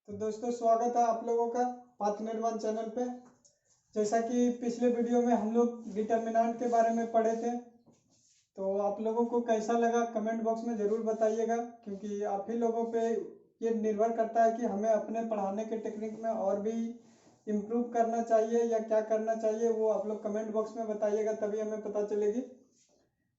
तो दोस्तों स्वागत है आप लोगों का पाथ निर्माण चैनल पे। जैसा कि पिछले वीडियो में हम लोग डिटर्मिनेंट के बारे में पढ़े थे, तो आप लोगों को कैसा लगा कमेंट बॉक्स में ज़रूर बताइएगा, क्योंकि आप ही लोगों पे ये निर्भर करता है कि हमें अपने पढ़ाने के टेक्निक में और भी इम्प्रूव करना चाहिए या क्या करना चाहिए। वो आप लोग कमेंट बॉक्स में बताइएगा, तभी हमें पता चलेगी।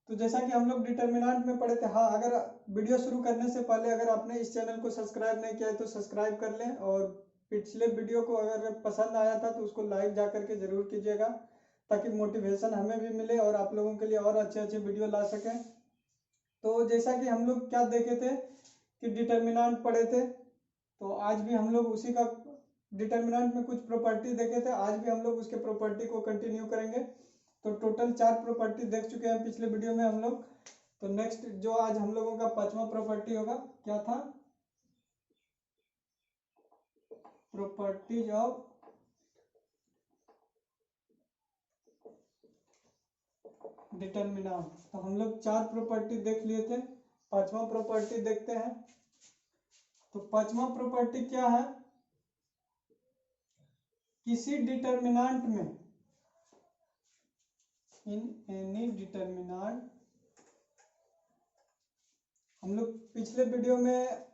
तो जैसा कि हम लोग डिटर्मिनेंट में पढ़े थे, हाँ, अगर वीडियो शुरू करने से पहले अगर आपने इस चैनल को सब्सक्राइब नहीं किया है तो सब्सक्राइब कर लें, और पिछले वीडियो को अगर पसंद आया था तो उसको लाइक जा करके ज़रूर कीजिएगा, ताकि मोटिवेशन हमें भी मिले और आप लोगों के लिए और अच्छे अच्छे वीडियो ला सकें। तो जैसा कि हम लोग क्या देखे थे कि डिटर्मिनेंट पढ़े थे, तो आज भी हम लोग उसी का डिटर्मिनेंट में कुछ प्रॉपर्टी देखे थे, आज भी हम लोग उसके प्रॉपर्टी को कंटिन्यू करेंगे। तो टोटल 4 प्रॉपर्टी देख चुके हैं पिछले वीडियो में हम लोग। तो नेक्स्ट जो आज हम लोगों का 5वां प्रॉपर्टी होगा, क्या था? Properties of determinant. तो हम लोग 4 प्रॉपर्टी देख लिए थे, 5वां प्रॉपर्टी देखते हैं। तो 5वां प्रॉपर्टी क्या है? किसी डिटर्मिनेंट में, इन एनी डिटर्मिनेंट, हम लोग पिछले वीडियो में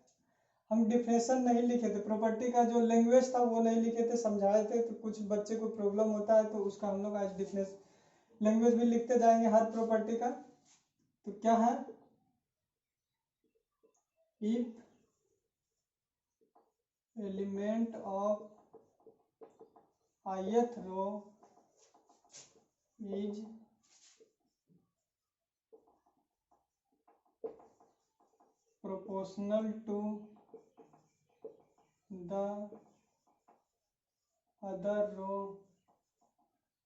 हम डिफिनेशन नहीं लिखे थे, प्रॉपर्टी का जो लैंग्वेज था वो नहीं लिखे थे, समझाए थे। तो कुछ बच्चे को प्रॉब्लम होता है, तो उसका हम लोग आज डिफिनेशन लैंग्वेज भी लिखते जाएंगे हर प्रॉपर्टी का। तो क्या है? If element of ith row is proportional to the other row,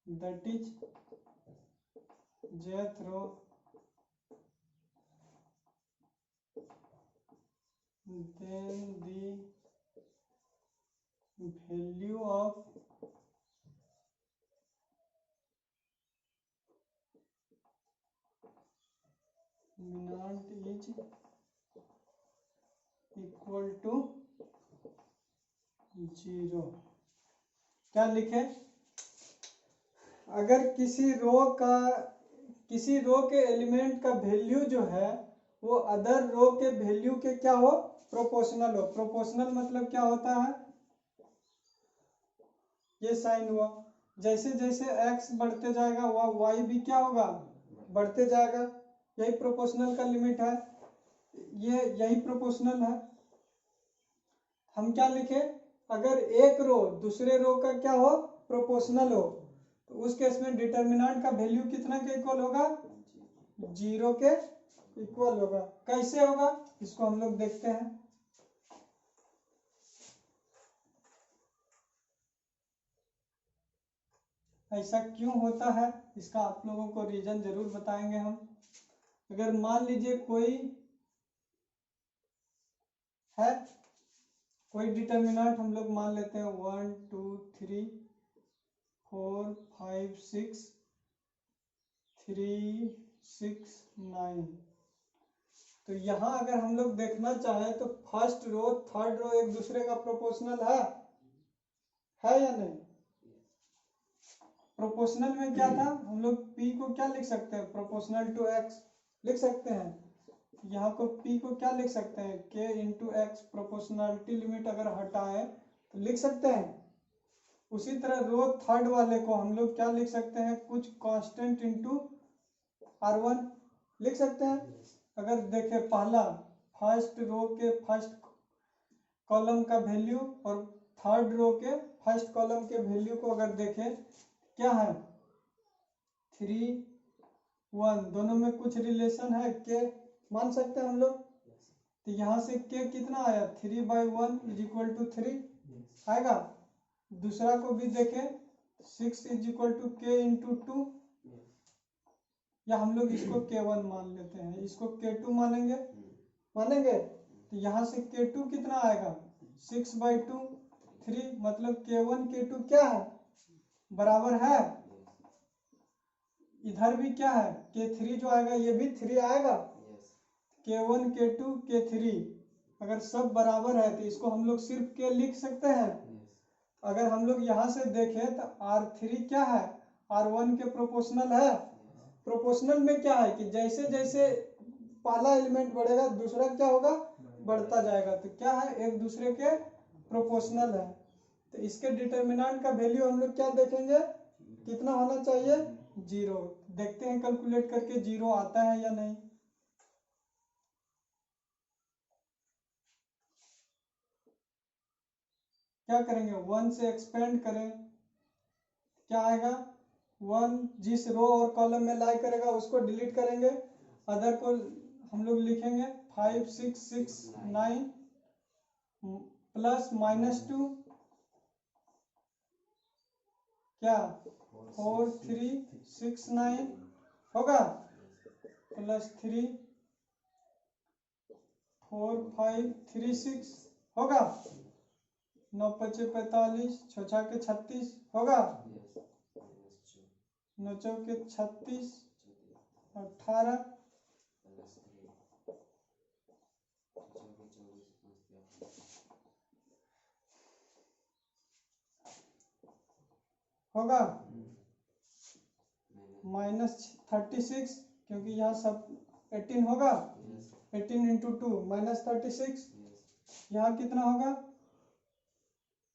that is jth row, then the value of determinant is equal to 0। क्या लिखे? अगर किसी रो के एलिमेंट का वैल्यू जो है वो अदर रो के वैल्यू के क्या हो? प्रोपोर्शनल हो। प्रोपोर्शनल मतलब क्या होता है? ये साइन हुआ, जैसे जैसे x बढ़ते जाएगा वह y भी क्या होगा? बढ़ते जाएगा। यही प्रोपोर्शनल का लिमिट है, यही प्रोपोर्शनल है। हम क्या लिखे? अगर एक रो दूसरे रो का क्या हो? प्रोपोर्शनल हो, तो उस केस में डिटर्मिनेंट का वैल्यू कितना के इक्वल होगा? 0 के इक्वल होगा। कैसे होगा इसको हम लोग देखते हैं। ऐसा क्यों होता है इसका आप लोगों को रीजन जरूर बताएंगे हम। अगर मान लीजिए कोई डिटर्मिनेंट हम लोग मान लेते हैं 1 2 3 4 5 6 3 6 9। तो यहाँ अगर हम लोग देखना चाहें तो फर्स्ट रो थर्ड रो एक दूसरे का प्रोपोर्शनल है या नहीं? प्रोपोर्शनल में क्या था? हम लोग p को क्या लिख सकते हैं? प्रोपोर्शनल टू x लिख सकते हैं। यहाँ को p को क्या लिख सकते हैं? k into x. Proportionality limit अगर हटाए तो लिख सकते हैं। उसी तरह रो थर्ड वाले को हम लोग क्या लिख सकते हैं? कुछ कांस्टेंट इंटू r1 लिख सकते हैं। अगर देखें पहला फर्स्ट रो के फर्स्ट कॉलम का वैल्यू और थर्ड रो के फर्स्ट कॉलम के वैल्यू को अगर देखें, क्या है? 3 1, दोनों में कुछ रिलेशन है, के मान सकते हैं हम लोग। तो यहाँ से के कितना आया? 3/1 इज इक्वल टू 3 आएगा। दूसरा को भी देखें, 6 इज इक्वल टू के इंटू 2, या हम लोग इसको k1 मान लेते हैं, इसको k2 मानेंगे। तो यहाँ से k2 कितना आएगा? 6/2 3, मतलब k1 k2 क्या है? बराबर है। इधर भी क्या है? k3 जो आएगा ये भी 3 आएगा। k1 k2 k3 अगर सब बराबर है तो इसको हम लोग सिर्फ के लिख सकते हैं। अगर हम लोग यहाँ से देखें तो R3 क्या है, R1 के प्रोपोर्शनल है। प्रोपोर्शनल में क्या है कि जैसे जैसे पहला एलिमेंट बढ़ेगा दूसरा क्या होगा, बढ़ता जाएगा। तो क्या है, एक दूसरे के प्रोपोर्शनल है। तो इसके डिटर्मिनेंट का वैल्यू हम लोग क्या देखेंगे, कितना होना चाहिए, 0। देखते हैं कैलकुलेट करके 0 आता है या नहीं। क्या करेंगे, 1 से एक्सपेंड करें, क्या आएगा 1। जिस रो और कॉलम में लाई करेगा उसको डिलीट करेंगे, अदर को हम लोग लिखेंगे 5 6 6 9 प्लस -2 क्या 4 3 6 9 होगा, प्लस 3 4 5 3 6 होगा, 9 5 45 6 के 36 होगा, 9 चौके 36 18 होगा, -36 क्योंकि यहाँ सब 18 होगा, 18 × 2 -36। यहाँ कितना होगा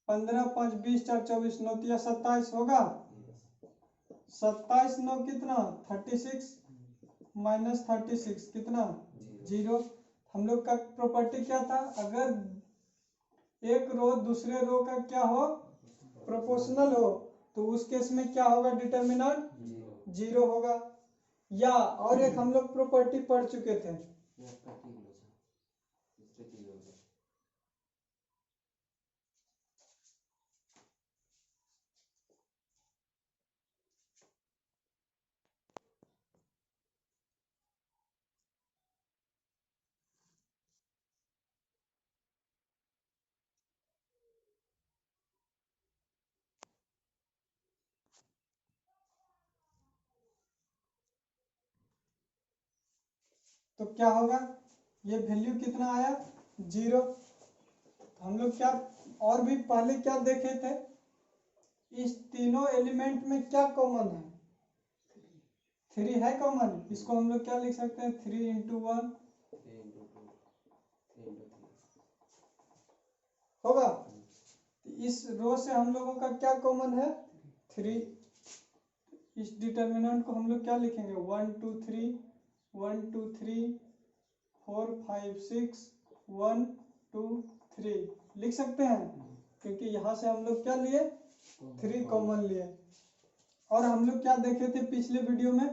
15 5 20 4 24 9 3 27 होगा, 27 9 कितना 36 -36 कितना 0। हम लोग का प्रॉपर्टी क्या था, अगर एक रो दूसरे रो का क्या हो, प्रोपोर्शनल हो, तो उस केस में क्या होगा, डिटर्मिनेंट 0 होगा। या और एक हम लोग प्रॉपर्टी पढ़ चुके थे, तो क्या होगा, ये वैल्यू कितना आया 0। हम लोग क्या और भी पहले क्या देखे थे, इस तीनों एलिमेंट में क्या कॉमन है, 3 है कॉमन। इसको हम लोग क्या लिख सकते हैं, 3 × 1 होगा। इस रो से हम लोगों का क्या कॉमन है, 3। इस डिटर्मिनेंट को हम लोग क्या लिखेंगे, 1 2 3 1 2 3 4 5 6 1 2 3 लिख सकते हैं, क्योंकि यहाँ से हम लोग क्या लिए, 3 कॉमन लिए। और हम लोग क्या देखे थे पिछले वीडियो में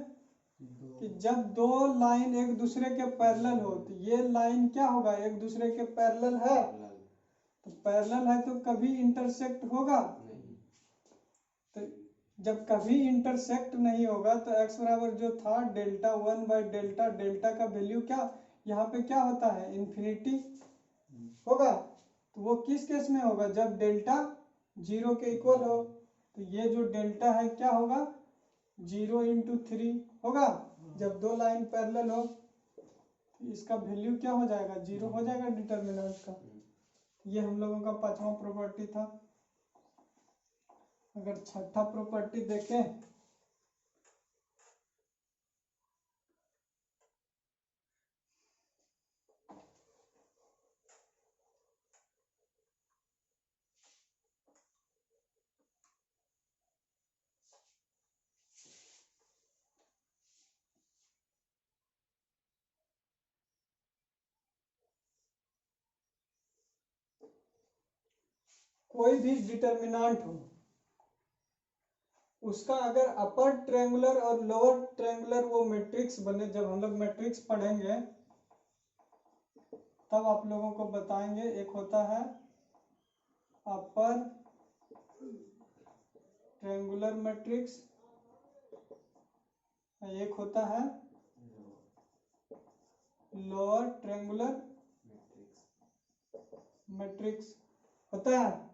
कि जब दो लाइन एक दूसरे के पैरेलल हो, तो ये लाइन क्या होगा, एक दूसरे के पैरेलल है, तो पैरेलल है तो कभी इंटरसेक्ट होगा। तो जब कभी इंटरसेक्ट नहीं होगा तो x बराबर जो था Δ1/Δ, डेल्टा का वैल्यू क्या यहाँ पे क्या होता है, इन्फिनिटी होगा। तो वो किस केस में होगा, जब डेल्टा 0 के इक्वल हो। तो ये जो डेल्टा है क्या होगा, 0 × 3 होगा। जब दो लाइन पैरेलल हो तो इसका वैल्यू क्या हो जाएगा, 0 हो जाएगा डिटर्मिनेंट का। ये हम लोगों का 5वां प्रॉपर्टी था। अगर 6ठा प्रॉपर्टी देखें, कोई भी डिटर्मिनेंट हो, उसका अगर अपर ट्रायंगुलर और लोअर ट्रायंगुलर वो मैट्रिक्स बने, जब हम लोग मैट्रिक्स पढ़ेंगे तब आप लोगों को बताएंगे। एक होता है अपर ट्रायंगुलर मैट्रिक्स, एक होता है लोअर ट्रायंगुलर मैट्रिक्स होता है।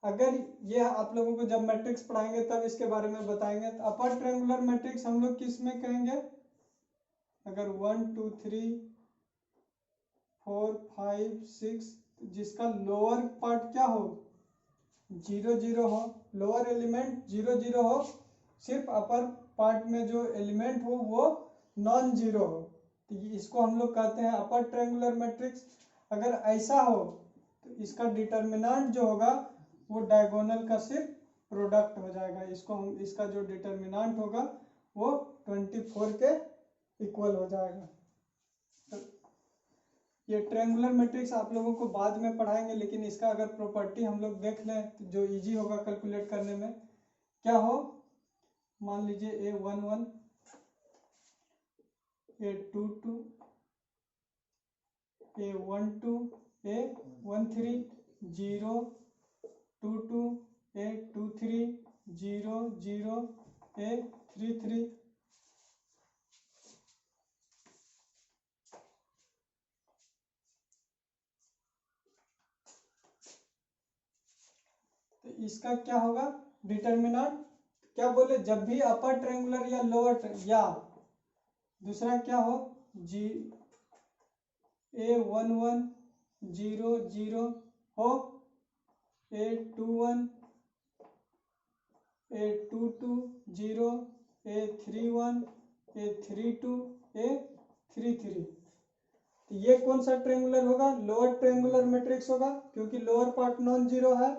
अगर ये आप लोगों को जब मैट्रिक्स पढ़ाएंगे तब इसके बारे में बताएंगे। तो अपर ट्रायंगुलर मैट्रिक्स हम लोग किस में कहेंगे, अगर 1 2 3 4 5 6, जिसका लोअर पार्ट क्या हो, 0 0 हो, लोअर एलिमेंट 0 0 हो, सिर्फ अपर पार्ट में जो एलिमेंट हो वो नॉन जीरो हो, तो इसको हम लोग कहते हैं अपर ट्रायंगुलर मैट्रिक्स। अगर ऐसा हो तो इसका डिटर्मिनेंट जो होगा वो डायगोनल का सिर्फ प्रोडक्ट हो जाएगा, इसको हम, इसका जो डिटर्मिनेंट होगा वो 24 के इक्वल हो जाएगा। तो ये ट्रायंगुलर मैट्रिक्स आप लोगों को बाद में पढ़ाएंगे, लेकिन इसका अगर प्रॉपर्टी हम लोग देख लें तो जो इजी होगा कैलकुलेट करने में, क्या हो, मान लीजिए A11 A22 A12 A13 0 22 A23 0 0 A33, तो इसका क्या होगा डिटर्मिनेंट, क्या बोले, जब भी अपर ट्रायंगुलर या लोअर या दूसरा क्या हो, जी A11 0 0 हो, A21 A22 0 A31 A32 A33, तो ये कौन सा ट्रायंगुलर होगा, लोअर ट्रायंगुलर मैट्रिक्स होगा क्योंकि लोअर पार्ट नॉन जीरो है।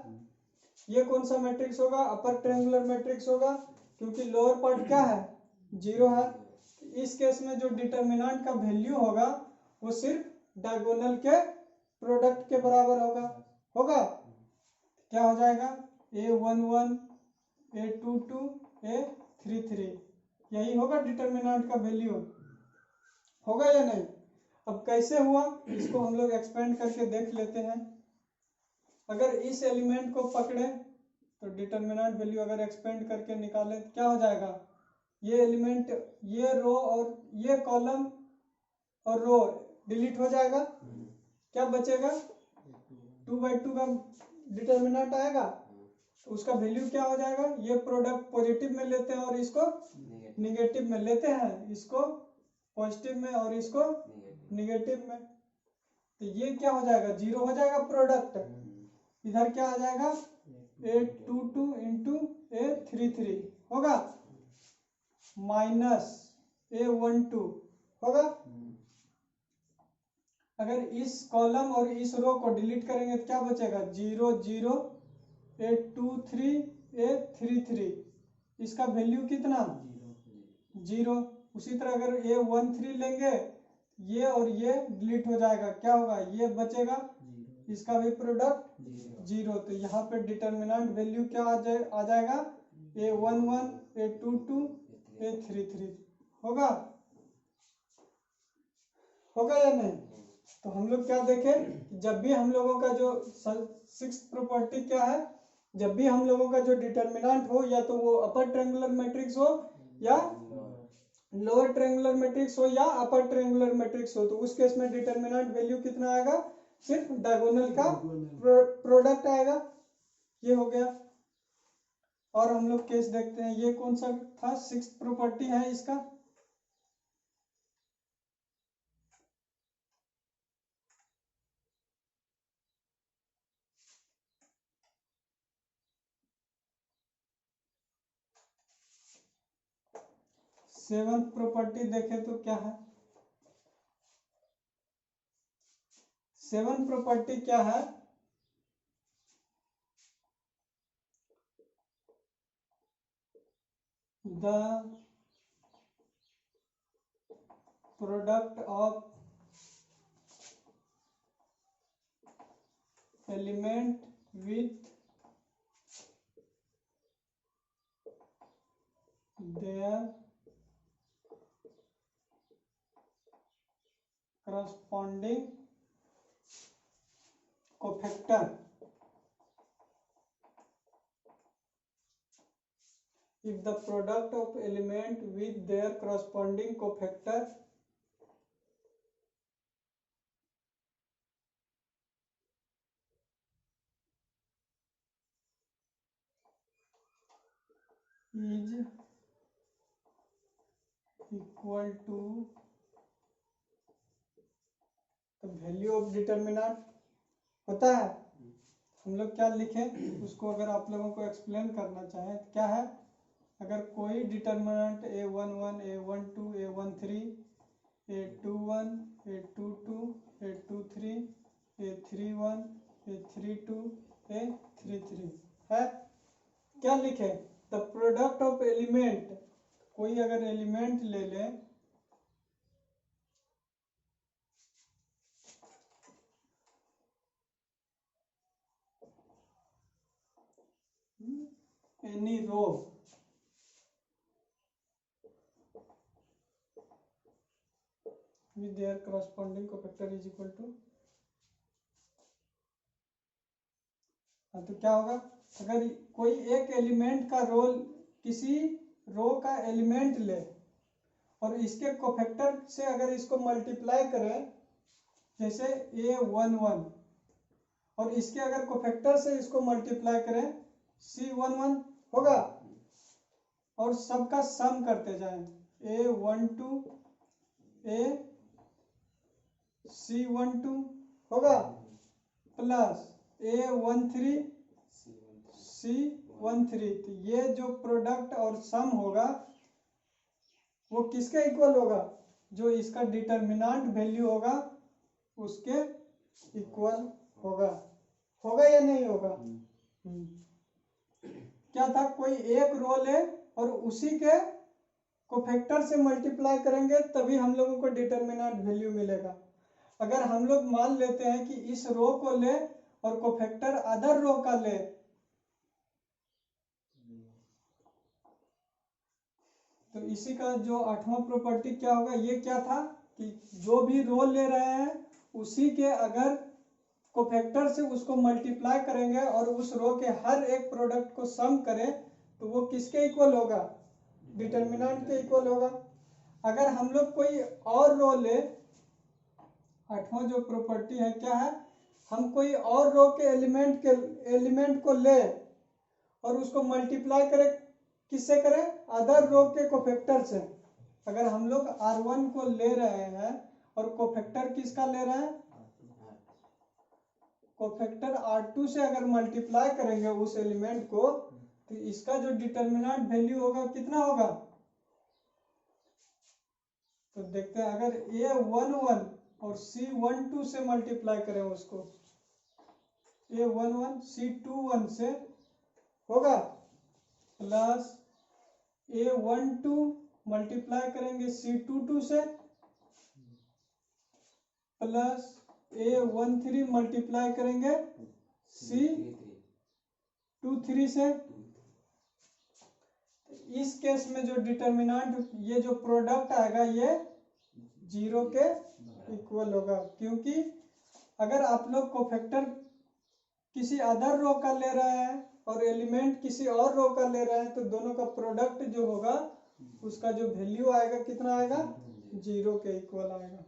ये कौन सा मैट्रिक्स होगा, अपर ट्रायंगुलर मैट्रिक्स होगा क्योंकि लोअर पार्ट क्या है, जीरो है। इस केस में जो डिटर्मिनेंट का वैल्यू होगा वो सिर्फ डायगोनल के प्रोडक्ट के बराबर होगा होगा क्या हो जाएगा, A11 A22 A33, यही होगा डिटर्मिनेंट का वैल्यू, होगा या नहीं। अब कैसे हुआ इसको हम लोग एक्सपेंड करके देख लेते हैं। अगर इस एलिमेंट को पकड़े तो डिटर्मिनेंट वैल्यू अगर एक्सपेंड करके निकालें तो क्या हो जाएगा, ये एलिमेंट, ये रो और ये कॉलम और रो डिलीट हो जाएगा, क्या बचेगा, 2/2 का डिटर्मिनेंट आएगा, तो उसका वैल्यू क्या हो जाएगा, ये प्रोडक्ट पॉजिटिव में लेते हैं और इसको निगेटिव में लेते हैं, इसको पॉजिटिव में और इसको निगेटिव में, तो ये क्या हो जाएगा, जीरो हो जाएगा प्रोडक्ट। इधर क्या आ जाएगा, A22 इंटू A33 होगा माइनस A12 होगा। अगर इस कॉलम और इस रो को डिलीट करेंगे तो क्या बचेगा, 0 0 A23 A33, इसका वैल्यू कितना, जीरो। उसी तरह अगर A13 लेंगे ये और ये डिलीट हो जाएगा, क्या होगा, ये बचेगा, इसका भी प्रोडक्ट जीरो, तो यहाँ पे डिटर्मिनेंट वैल्यू क्या आ जाएगा, A11 A22 A33 होगा होगा या नहीं। तो हम लोग क्या देखें, जब भी हम लोगों का जो सिक्स प्रॉपर्टी क्या है, जब भी हम लोगों का जो डिटर्मिनेंट हो या तो वो अपर ट्रायंगुलर मैट्रिक्स हो या लोअर ट्रायंगुलर मैट्रिक्स हो या अपर ट्रायंगुलर मैट्रिक्स हो, तो उस केस में डिटर्मिनेंट वैल्यू कितना आएगा, सिर्फ डायगोनल का प्रोडक्ट आएगा, ये हो गया। और हम लोग केस देखते हैं, ये कौन सा था, सिक्स प्रॉपर्टी है इसका, सेवंथ प्रॉपर्टी देखे तो क्या है, सेवन प्रॉपर्टी क्या है, the product of element with their corresponding cofactor if the product of element with their corresponding cofactor is equal to तो वैल्यू ऑफ डिटर्मिनेंट होता है। हम लोग क्या लिखें उसको, अगर आप लोगों को एक्सप्लेन करना चाहें तो क्या है, अगर कोई determinant a11 a12 a13 a21 a22 a23 a31 a32 a33 है, क्या लिखे, द प्रोडक्ट ऑफ एलिमेंट, कोई अगर एलिमेंट ले लें any row with their corresponding cofactor is equal to, तो क्या होगा, अगर कोई एक एलिमेंट का रोल, किसी रो का एलिमेंट ले और इसके कोफैक्टर से अगर इसको मल्टीप्लाई करें, जैसे a11 और इसके अगर कोफैक्टर से इसको मल्टीप्लाई करें c11 होगा, और सबका सम करते जाएं a12 a c12 होगा प्लस a13 c13, तो ये जो प्रोडक्ट और सम होगा वो किसके इक्वल होगा, जो इसका डिटर्मिनेंट वैल्यू होगा उसके इक्वल होगा, होगा या नहीं होगा। क्या था, कोई एक रो ले और उसी के कोफैक्टर से मल्टीप्लाई करेंगे तभी हम लोगों को डिटर्मिनेंट वैल्यू मिलेगा। अगर हम लोग मान लेते हैं कि इस रो को ले और कोफैक्टर अदर रो का ले, तो इसी का जो 8वां प्रॉपर्टी क्या होगा, ये क्या था कि जो भी रो ले रहे हैं उसी के अगर कोफैक्टर से उसको मल्टीप्लाई करेंगे और उस रो के हर एक प्रोडक्ट को सम करें तो वो किसके इक्वल होगा, डिटर्मिनेंट के इक्वल होगा। अगर हम लोग कोई और रो ले, 8वां जो प्रॉपर्टी है क्या है, हम कोई और रो के एलिमेंट को ले और उसको मल्टीप्लाई करें, किससे करें, अदर रो के कोफैक्टर से। अगर हम लोग R1 को ले रहे हैं और कोफैक्टर किसका ले रहे हैं, कोफैक्टर R2 से अगर मल्टीप्लाई करेंगे उस एलिमेंट को, तो इसका जो डिटर्मिनेंट वैल्यू होगा कितना होगा, तो देखते हैं, अगर a11 और c12 से मल्टीप्लाई करें उसको, a11 c21 से होगा प्लस a12 मल्टीप्लाई करेंगे c22 से प्लस a13 मल्टीप्लाई करेंगे c23 से। इस केस में जो डिटर्मिनेंट, ये जो प्रोडक्ट आएगा ये 0 के इक्वल होगा, क्योंकि अगर आप लोग कोफैक्टर किसी अदर रो का ले रहे हैं और एलिमेंट किसी और रो का ले रहे हैं तो दोनों का प्रोडक्ट जो होगा उसका जो वैल्यू आएगा कितना आएगा, 0 के इक्वल आएगा।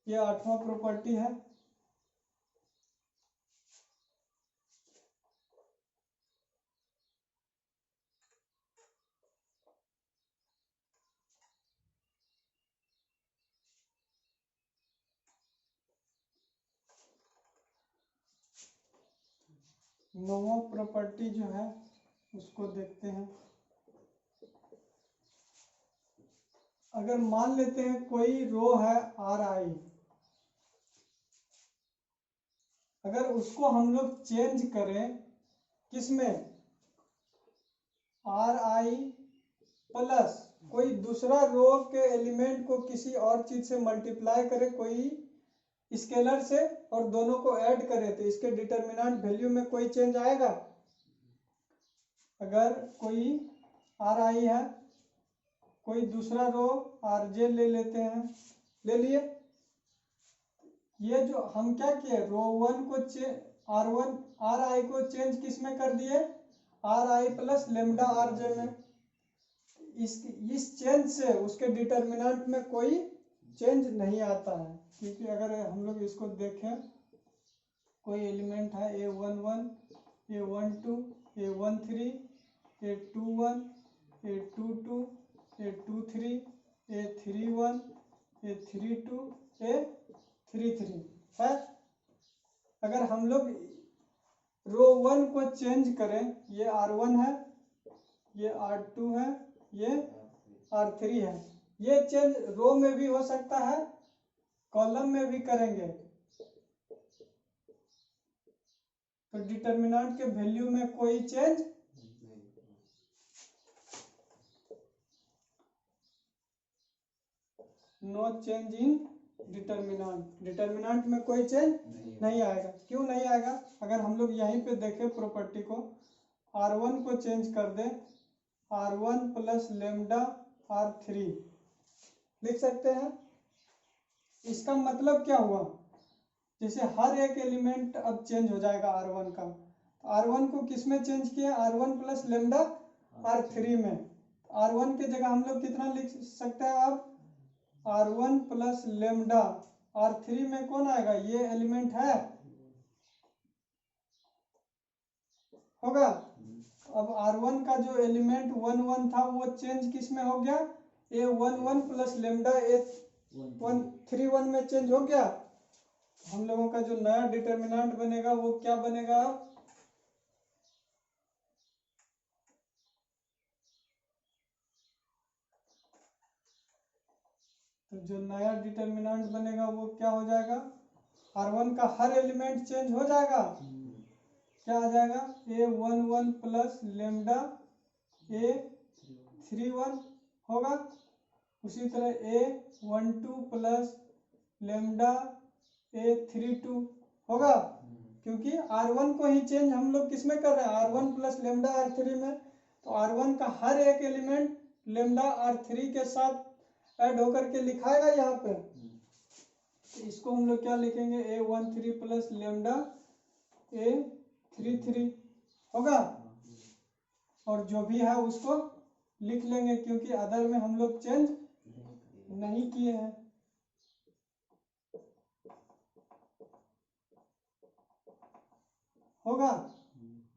ये 8वां प्रॉपर्टी है। नौवां प्रॉपर्टी जो है उसको देखते हैं। अगर मान लेते हैं कोई रो है Ri, अगर उसको हम लोग चेंज करें किसमें, Ri प्लस कोई दूसरा रो के एलिमेंट को किसी और चीज से मल्टीप्लाई करें कोई स्केलर से और दोनों को ऐड करें तो इसके डिटर्मिनेंट वैल्यू में कोई चेंज आएगा। अगर कोई Ri है, कोई दूसरा रो Rj ले लेते हैं, ले लिए, ये जो हम क्या किए, रो 1 को R1 Ri को चेंज किस में कर दिए, Ri प्लस लेमडा Rj में। इस चेंज से उसके डिटर्मिनेंट में कोई चेंज नहीं आता है, क्योंकि अगर हम लोग इसको देखें, कोई एलिमेंट है a11 a12 a13 a21 a22 a23 a31 a32 a33, 3 3 है। अगर हम लोग रो 1 को चेंज करें, ये R1 है, ये R2 है, ये R3 है, ये चेंज रो में भी हो सकता है, कॉलम में भी करेंगे तो डिटर्मिनेंट के वैल्यू में कोई change no change in determinant में कोई चेंज नहीं आएगा। क्यों नहीं आएगा? अगर हम लोग यहीं पे देखें प्रॉपर्टी को, R1 को चेंज कर दे, R1 प्लस लेमडा R3 लिख सकते हैं। इसका मतलब क्या हुआ? जैसे हर एक एलिमेंट अब चेंज हो जाएगा R1 का। R1 को किस में चेंज किया? R1 प्लस लेमडा R3 में। R1 के जगह हम लोग कितना लिख सकते हैं? अब R1 प्लस लेमडा R3 में कौन आएगा? ये एलिमेंट है, होगा। अब R1 का जो एलिमेंट 1 1 था वो चेंज किस में हो गया? A11 प्लस लेमडा A31 में चेंज हो गया। हम लोगों का जो नया डिटर्मिनेंट बनेगा वो क्या बनेगा? तो जो नया डिटर्मिनेंट बनेगा वो क्या हो जाएगा? R1 का हर एलिमेंट चेंज हो जाएगा। क्या आ जाएगा? A11 प्लस लेमडा A31 होगा। उसी तरह A12 प्लस लेमडा A32 होगा, क्योंकि R1 को ही चेंज हम लोग किस में कर रहे हैं? R1 प्लस लेमडा R3 में। तो R1 का हर एक एलिमेंट लेमडा R3 के साथ ऐड होकर के लिखाएगा यहाँ पे। तो इसको हम लोग क्या लिखेंगे? A13 प्लस लेमडा A33 होगा। और जो भी है उसको लिख लेंगे, क्योंकि अदर में हम लोग चेंज नहीं किए हैं। होगा।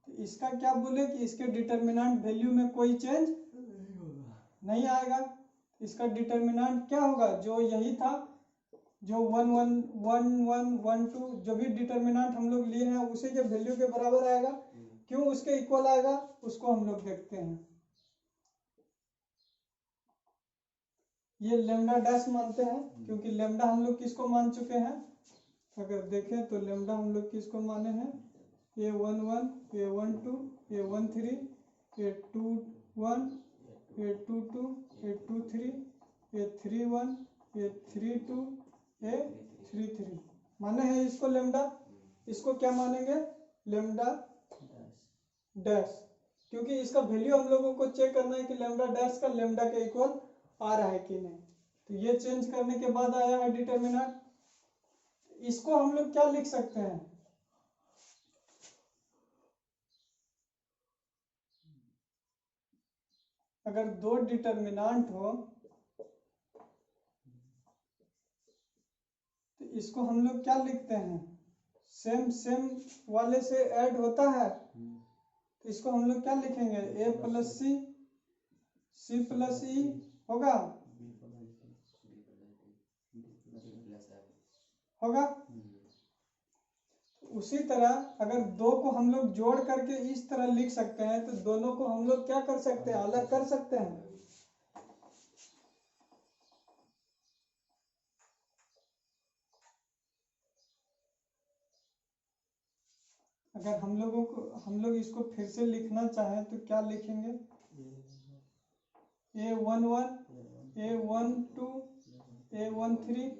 तो इसका क्या बोले कि इसके डिटर्मिनेंट वैल्यू में कोई चेंज नहीं आएगा। इसका डिटर्मिनेंट क्या होगा? जो यही था, जो 1 1 1 1 1 2 जो भी डिटर्मिनेंट हम लोग लिए हैं उसी के वैल्यू के बराबर आएगा। क्यों उसके इक्वल आएगा उसको हम लोग देखते हैं। ये लेमडा डैश मानते हैं, क्योंकि लेमडा हम लोग किसको मान चुके हैं? अगर देखें तो लेमडा हम लोग किसको माने हैं? A11 A12 A13 A21 A22 A23 A31 A32 A33 माने हैं इसको लेमडा। इसको क्या मानेंगे? लेमडा डैश, क्योंकि इसका वैल्यू हम लोगों को चेक करना है कि लेमडा डैश का लेमडा के इक्वल आ रहा है कि नहीं। तो ये चेंज करने के बाद आया है डिटर्मिनेंट। इसको हम लोग क्या लिख सकते हैं? अगर दो डिटर्मिनेंट हो तो इसको हम लोग क्या लिखते हैं? सेम सेम वाले से ऐड होता है, तो इसको हम लोग क्या लिखेंगे? A plus C C plus E होगा। होगा। उसी तरह अगर दो को हम लोग जोड़ करके इस तरह लिख सकते हैं, तो दोनों को हम लोग क्या कर सकते हैं? अलग कर सकते हैं। अगर हम लोग इसको फिर से लिखना चाहें तो क्या लिखेंगे? A11 A12 A13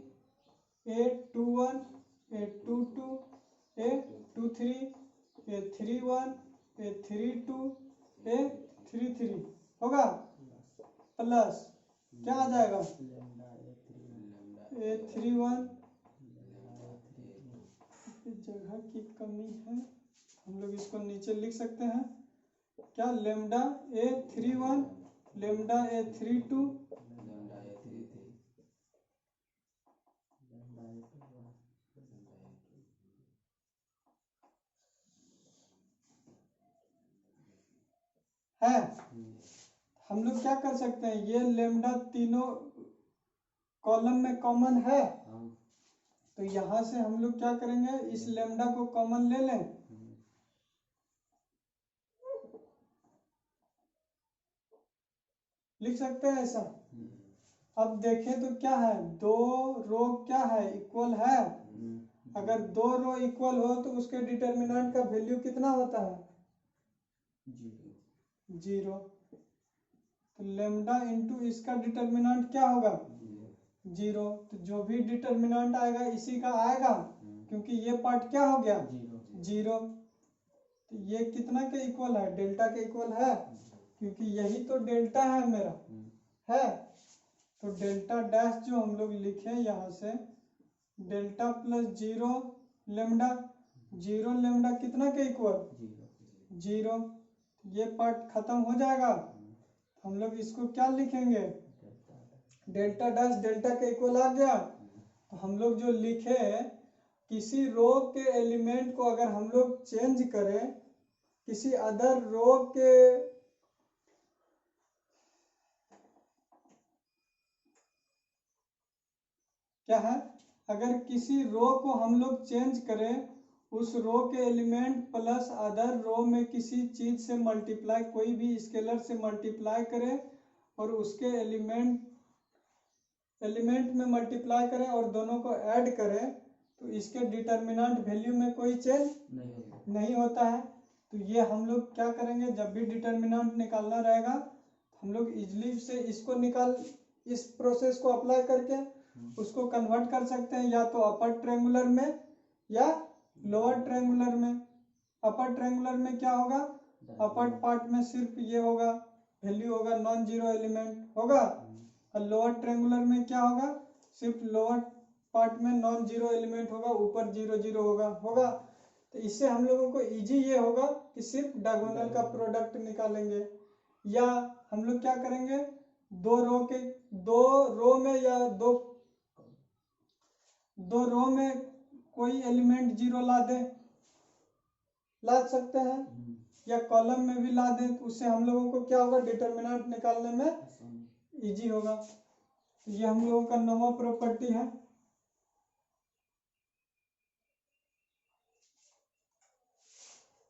A21 A22 A23 A31 A32 A33 होगा। प्लस क्या आ जाएगा? A31 जगह की कमी है, हम लोग इसको नीचे लिख सकते हैं। क्या? लेमडा A31 लेमडा A32 है। हम लोग क्या कर सकते हैं? ये लेमडा तीनों कॉलम में कॉमन है, तो यहाँ से हम लोग क्या करेंगे, इस लेमडा को कॉमन ले लें, लिख सकते हैं ऐसा। अब देखें तो क्या है, दो रो क्या है, इक्वल है। अगर दो रो इक्वल हो तो उसके डिटर्मिनेंट का वैल्यू कितना होता है, 0। तो लेमडा इंटू इसका डिटर्मिनेंट क्या होगा, 0। तो जो भी डिटर्मिनेंट आएगा इसी का आएगा, क्योंकि ये पार्ट क्या हो गया, 0। तो ये कितना के इक्वल है, डेल्टा के इक्वल है, क्योंकि यही तो डेल्टा है मेरा, है। तो डेल्टा डैश जो हम लोग लिखे यहाँ से, डेल्टा प्लस 0 लेमडा, 0 लेमडा कितना के इक्वल, 0। ये पार्ट खत्म हो जाएगा। हम लोग इसको क्या लिखेंगे, डेल्टा डैश डेल्टा के इक्वल आ गया। तो हम लोग जो लिखे, किसी रो के एलिमेंट को अगर हम लोग चेंज करें किसी अदर रो के, क्या है, अगर किसी रो को हम लोग चेंज करें, उस रो के एलिमेंट प्लस अदर रो में किसी चीज से मल्टीप्लाई, कोई भी स्केलर से मल्टीप्लाई करें और उसके एलिमेंट में मल्टीप्लाई करें और दोनों को ऐड करें, तो इसके डिटर्मिनेंट वैल्यू में कोई चेंज नहीं होता है। तो ये हम लोग क्या करेंगे, जब भी डिटर्मिनेंट निकालना रहेगा हम लोग इजली से इसको निकाल, इस प्रोसेस को अप्लाई करके उसको कन्वर्ट कर सकते हैं, या तो अपर ट्रायंगुलर में या लोअर ट्रायंगुलर में। अपर ट्रायंगुलर में क्या होगा, अपर पार्ट में सिर्फ ये होगा, वैल्यू होगा, नॉन जीरो एलिमेंट होगा। और लोअर ट्रायंगुलर में क्या होगा, सिर्फ लोअर पार्ट में नॉन जीरो एलिमेंट होगा, ऊपर 0 0 होगा। तो इससे हम लोगों को इजी ये होगा कि सिर्फ डायगोनल का प्रोडक्ट निकालेंगे, या हम लोग क्या करेंगे, दो रो में या दो रो में कोई एलिमेंट 0 ला सकते हैं, या कॉलम में भी ला दें, तो उससे हम लोगों को क्या होगा, डिटर्मिनेंट निकालने में इजी होगा। तो ये हम लोगों का नवा प्रॉपर्टी है।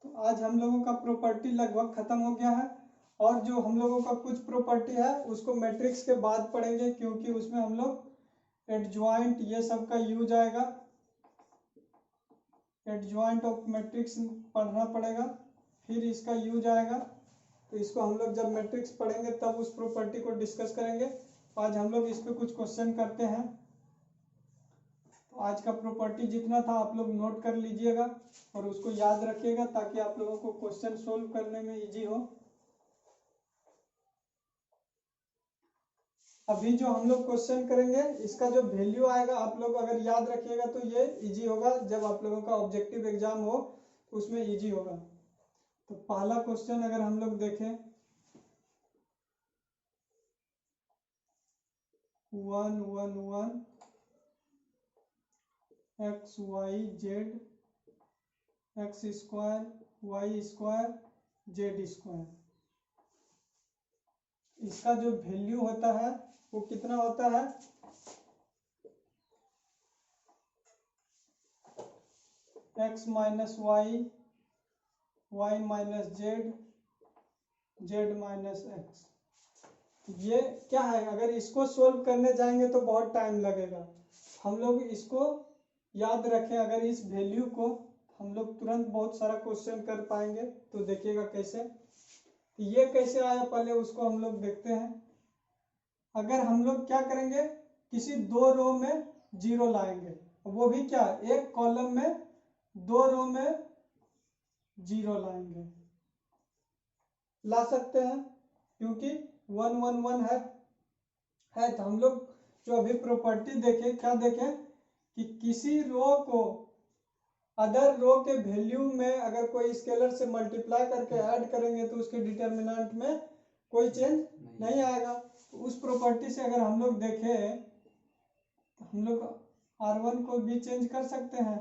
तो आज हम लोगों का प्रॉपर्टी लगभग खत्म हो गया है, और जो हम लोगों का कुछ प्रॉपर्टी है उसको मैट्रिक्स के बाद पढ़ेंगे, क्योंकि उसमें हम लोग एडजॉइंट ये सब का यूज आएगा, एडजॉइंट ऑफ मैट्रिक्स पढ़ना पड़ेगा, फिर इसका यूज आएगा। तो इसको हम लोग जब मैट्रिक्स पढ़ेंगे तब उस प्रॉपर्टी को डिस्कस करेंगे। आज हम लोग इस पे कुछ क्वेश्चन करते हैं। तो आज का प्रॉपर्टी जितना था आप लोग नोट कर लीजिएगा और उसको याद रखिएगा, ताकि आप लोगों को क्वेश्चन सोल्व करने में इजी हो। अभी जो हम लोग क्वेश्चन करेंगे इसका जो वैल्यू आएगा आप लोग अगर याद रखिएगा तो ये इजी होगा, जब आप लोगों का ऑब्जेक्टिव एग्जाम हो तो उसमें इजी होगा। तो पहला क्वेश्चन अगर हम लोग देखें, 1 1 1 x y z x square y square z square, इसका जो वैल्यू होता है वो कितना होता है, x minus y, y minus z, z minus x. ये क्या है, अगर इसको सोल्व करने जाएंगे तो बहुत टाइम लगेगा। हम लोग इसको याद रखें, अगर इस वैल्यू को हम लोग तुरंत बहुत सारा क्वेश्चन कर पाएंगे। तो देखिएगा कैसे, तो ये कैसे आया पहले उसको हम लोग देखते हैं। अगर हम लोग क्या करेंगे, किसी दो रो में 0 लाएंगे, वो भी क्या, एक कॉलम में दो रो में 0 लाएंगे, ला सकते हैं क्योंकि 1 1 1 है। तो हम लोग जो अभी प्रॉपर्टी देखें, क्या देखें कि किसी रो को अदर रो के वैल्यू में अगर कोई स्केलर से मल्टीप्लाई करके ऐड करेंगे तो उसके डिटर्मिनेंट में कोई चेंज नहीं आएगा। तो उस प्रॉपर्टी से अगर हम लोग देखें तो हम लोग R1 को भी चेंज कर सकते हैं,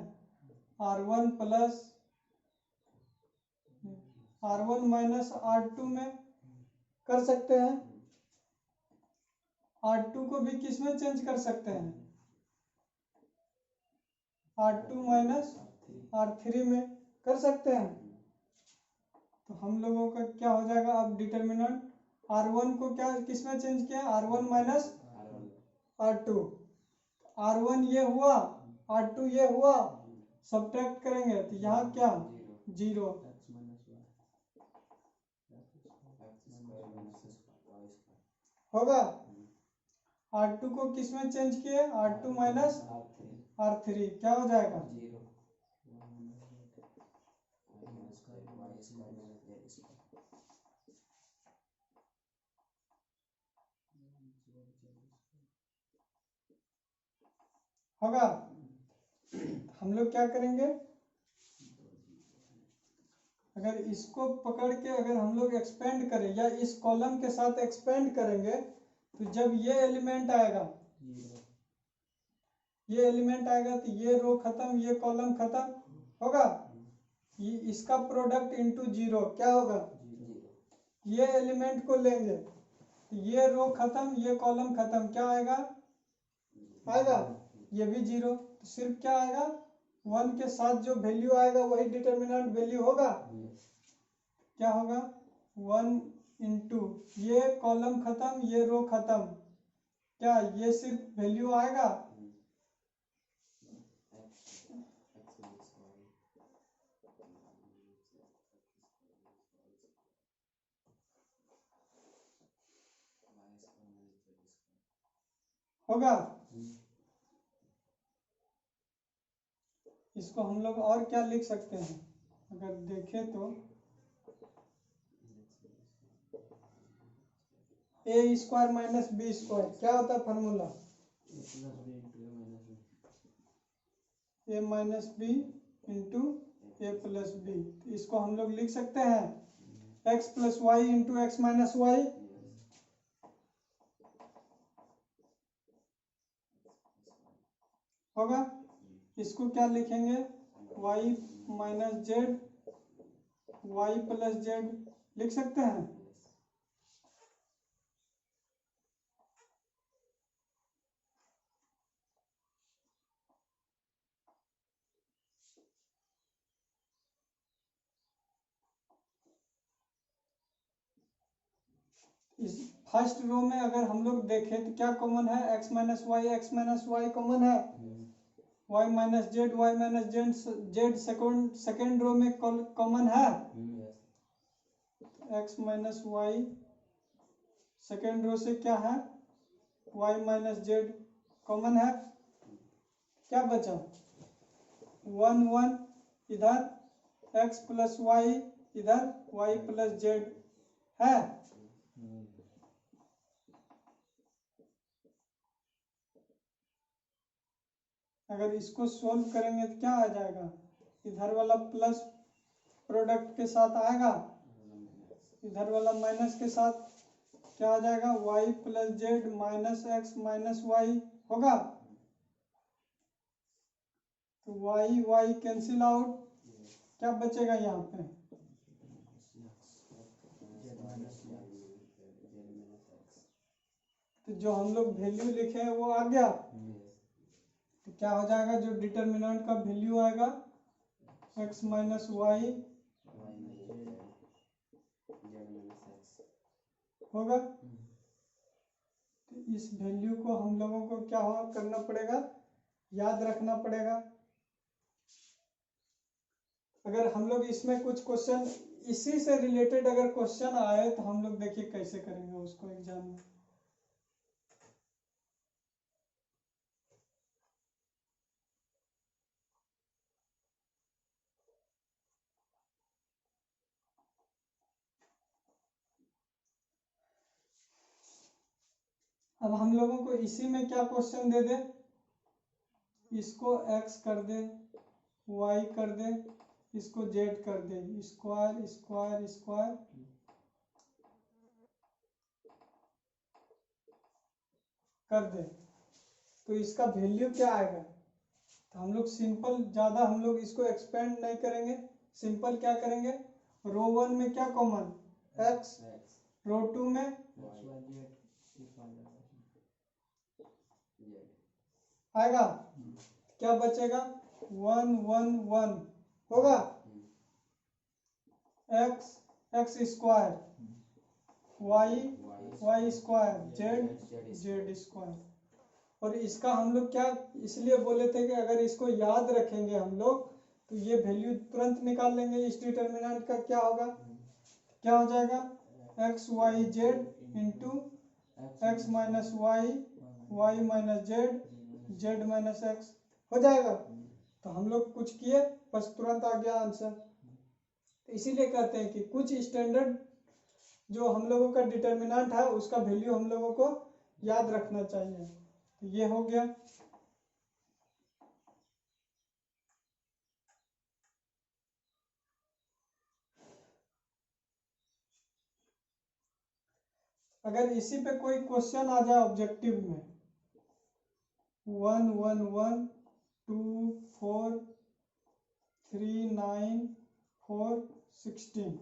R1 plus R1 minus R2 में कर सकते हैं, R2 को भी किस में चेंज कर सकते हैं, R2 माइनस R3 में कर सकते हैं। तो हम लोगों का क्या हो जाएगा, अब डिटर्मिनेंट R1 को क्या किस में चेंज किया, R1 माइनस R2, R1 ये हुआ, R2 ये हुआ, सब्ट्रैक्ट करेंगे तो यहाँ क्या 0 होगा। R2 को किस में चेंज किए, R2 माइनस R3, क्या हो जाएगा होगा। हम लोग क्या करेंगे, अगर इसको पकड़ के अगर हम लोग एक्सपेंड करें या इस कॉलम के साथ एक्सपेंड करेंगे तो जब ये एलिमेंट आएगा, ये एलिमेंट आएगा तो ये रो खत्म, ये कॉलम खत्म होगा, ये इसका प्रोडक्ट इनटू 0 क्या होगा, ये एलिमेंट को लेंगे तो ये रो खत्म, ये कॉलम खत्म, क्या आएगा आएगा ये भी 0, तो सिर्फ क्या आएगा 1 के साथ जो वैल्यू आएगा वही डिटर्मिनेंट वैल्यू होगा, क्या होगा 1 इंटू ये कॉलम खत्म, ये रो खत्म, क्या ये सिर्फ वैल्यू आएगा, होगा। इसको हम लोग और क्या लिख सकते हैं, अगर देखें तो a square minus b square क्या होता है formula, a minus b into a plus b. इसको हम लोग लिख सकते हैं x plus y into x minus y, होगा। इसको क्या लिखेंगे y minus Z y plus z लिख सकते हैं। इस फर्स्ट रो में अगर हम लोग देखें तो क्या कॉमन है, एक्स माइनस वाई कॉमन है, y minus z z second row में कॉमन है, x minus y second row से क्या है वाई माइनस जेड कॉमन है, क्या बचा 1 1 इधर एक्स प्लस वाई इधर वाई प्लस जेड है। अगर इसको सोल्व करेंगे तो क्या आ जाएगा, इधर वाला प्लस प्रोडक्ट के साथ आएगा, इधर वाला माइनस के साथ क्या आ जाएगा y plus z minus x minus y होगा। तो y कैंसिल आउट, क्या बचेगा यहाँ पे तो जो हम लोग वैल्यू लिखे हैं वो आ गया, तो क्या हो जाएगा जो डिटर्मिनेंट का वैल्यू आएगा x माइनस वाई होगा। तो इस वैल्यू को हम लोगों को क्या करना पड़ेगा, याद रखना पड़ेगा। अगर हम लोग इसमें कुछ क्वेश्चन इसी से रिलेटेड अगर क्वेश्चन आए तो हम लोग देखिए कैसे करेंगे उसको एग्जाम में। अब हम लोगों को इसी में क्या क्वेश्चन दे दे, इसको x कर दे, y कर दे, इसको z कर दे, स्क्वायर स्क्वायर स्क्वायर कर दे, तो इसका वैल्यू क्या आएगा। तो हम लोग सिंपल ज़्यादा हम लोग इसको एक्सपेंड नहीं करेंगे, सिंपल क्या करेंगे रो 1 में क्या कॉमन x, रो 2 में आएगा, क्या बचेगा 1 1 1 होगा, x x square, y y square, z z square. और इसका हम लोग क्या इसलिए बोले थे कि अगर इसको याद रखेंगे हम लोग तो ये वैल्यू तुरंत निकाल लेंगे। इस डिटर्मिनेंट का क्या होगा, क्या हो जाएगा, x Y z into x minus y y minus z z minus x हो जाएगा। तो हम लोग कुछ किए बस तुरंत आ गया आंसर। तो इसीलिए कहते हैं कि कुछ स्टैंडर्ड जो हम लोगों का डिटर्मिनेंट है उसका वैल्यू हम लोगों को याद रखना चाहिए। तो ये हो गया। अगर इसी पे कोई क्वेश्चन आ जाए ऑब्जेक्टिव में 1 1 1 2 4 3 9 4 16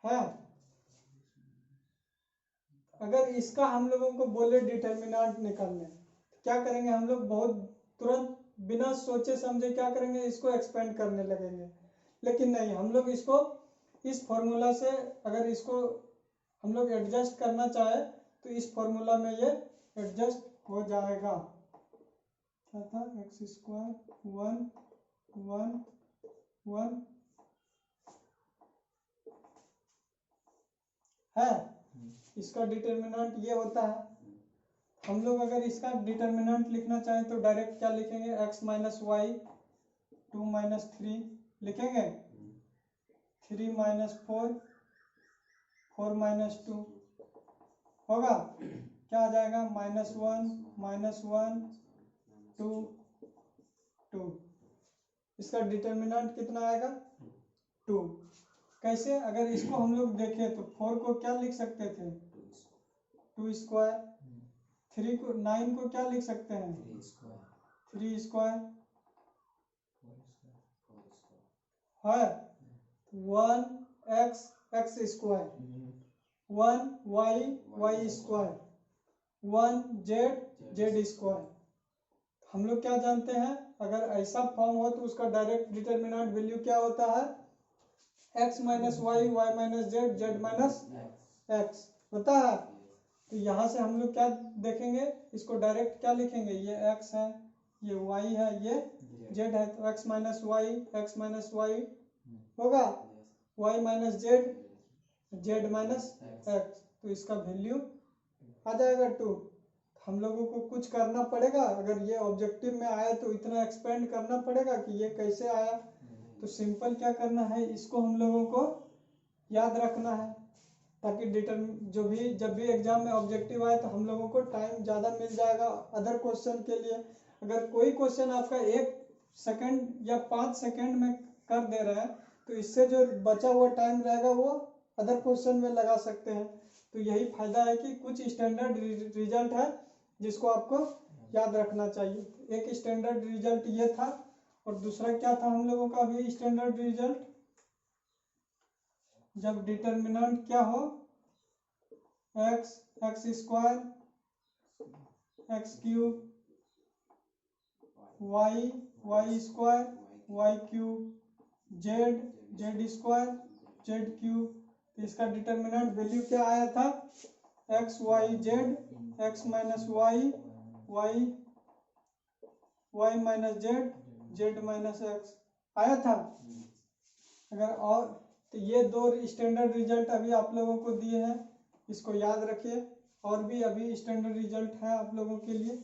है, अगर इसका हम लोगों को बोले डिटर्मिनेंट निकालने तो क्या करेंगे हम लोग, बहुत तुरंत बिना सोचे समझे क्या करेंगे, इसको एक्सपेंड करने लगेंगे। लेकिन नहीं, हम लोग इसको इस फॉर्मूला से अगर इसको हम लोग एडजस्ट करना चाहे तो इस फॉर्मूला में ये एडजस्ट हो जाएगा। क्या था, एक्स स्क्वायर 1 1 1 है, इसका डिटर्मिनेंट ये होता है। हम लोग अगर इसका डिटर्मिनेंट लिखना चाहें तो डायरेक्ट क्या लिखेंगे, x माइनस वाई 2 माइनस 3 लिखेंगे, 3 माइनस 4 4 माइनस 2 होगा, क्या आ जाएगा, -1 -1 2 2। इसका डिटर्मिनेंट कितना आएगा, 2। कैसे, अगर इसको हम लोग देखें तो 4 को क्या लिख सकते थे, 2 स्क्वायर, 3 को 9 को क्या लिख सकते हैं, 3 स्क्वायर है, 1 x x square, 1 y y square, 1 z z square. हम लोग क्या जानते हैं, अगर ऐसा फॉर्म हो तो उसका डायरेक्ट डिटर्मिनेंट वैल्यू क्या होता है, x minus y y minus z z minus x होता है। तो यहाँ से हम लोग क्या देखेंगे, इसको डायरेक्ट क्या लिखेंगे, ये x है, ये y है, ये z है, तो x माइनस वाई होगा, y minus z z minus x, तो इसका वैल्यू आ जाएगा 2। हम लोगों को कुछ करना पड़ेगा, अगर ये ऑब्जेक्टिव में आया तो इतना एक्सपेंड करना पड़ेगा कि ये कैसे आया। तो सिंपल क्या करना है, इसको हम लोगों को याद रखना है ताकि जो भी जब भी एग्जाम में ऑब्जेक्टिव आए तो हम लोगों को टाइम ज़्यादा मिल जाएगा अदर क्वेश्चन के लिए। अगर कोई क्वेश्चन आपका 1 सेकंड या 5 सेकंड में कर दे रहे हैं तो इससे जो बचा हुआ टाइम रहेगा वो अदर क्वेश्चन में लगा सकते हैं। तो यही फायदा है कि कुछ स्टैंडर्ड रिजल्ट है जिसको आपको याद रखना चाहिए। एक स्टैंडर्ड रिजल्ट ये था, और दूसरा क्या था हम लोगों का भी स्टैंडर्ड रिजल्ट, जब डिटर्मिनेंट क्या हो, x x square x cube, y y square y cube, z z square z cube. तो इसका डिटर्मिनेंट वैल्यू क्या आया था, x y z x minus y y y minus z z minus x आया था। अगर और तो ये 2 स्टैंडर्ड रिजल्ट अभी आप लोगों को दिए हैं, इसको याद रखिए। और भी अभी स्टैंडर्ड रिजल्ट है आप लोगों के लिए।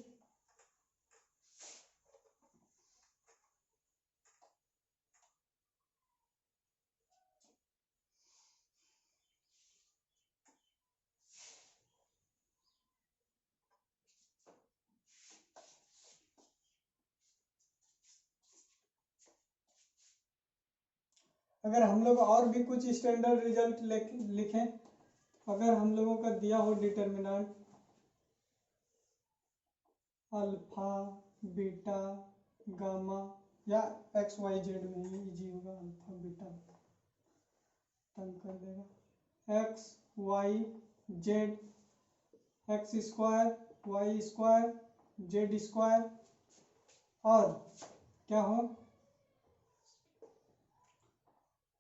अगर हम लोग और भी कुछ स्टैंडर्ड रिजल्ट लिखें, अगर हम लोगों का दिया हो डिटर्मिनेंट अल्फा बीटा गामा या एक्स वाई जेड में ही इजी होगा, अल्फा बीटा तंग कर देगा, x Y z x square y square z square और क्या हो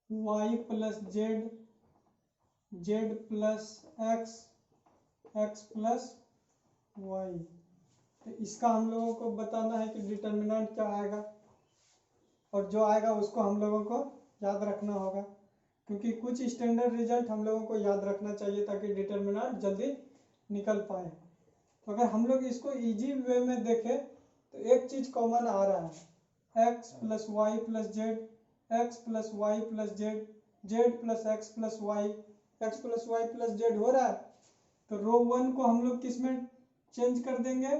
y plus z, z plus x, x plus y. तो इसका हम लोगों को बताना है कि डिटर्मिनेंट क्या आएगा, और जो आएगा उसको हम लोगों को याद रखना होगा, क्योंकि कुछ स्टैंडर्ड रिजल्ट हम लोगों को याद रखना चाहिए ताकि डिटर्मिनेंट जल्दी निकल पाए। तो अगर हम लोग इसको इजी वे में देखें तो एक चीज कॉमन आ रहा है, x plus y plus z, x plus y plus z, z plus x plus y, x plus y plus z हो रहा है। तो रो 1 को हम लोग किस में चेंज कर देंगे,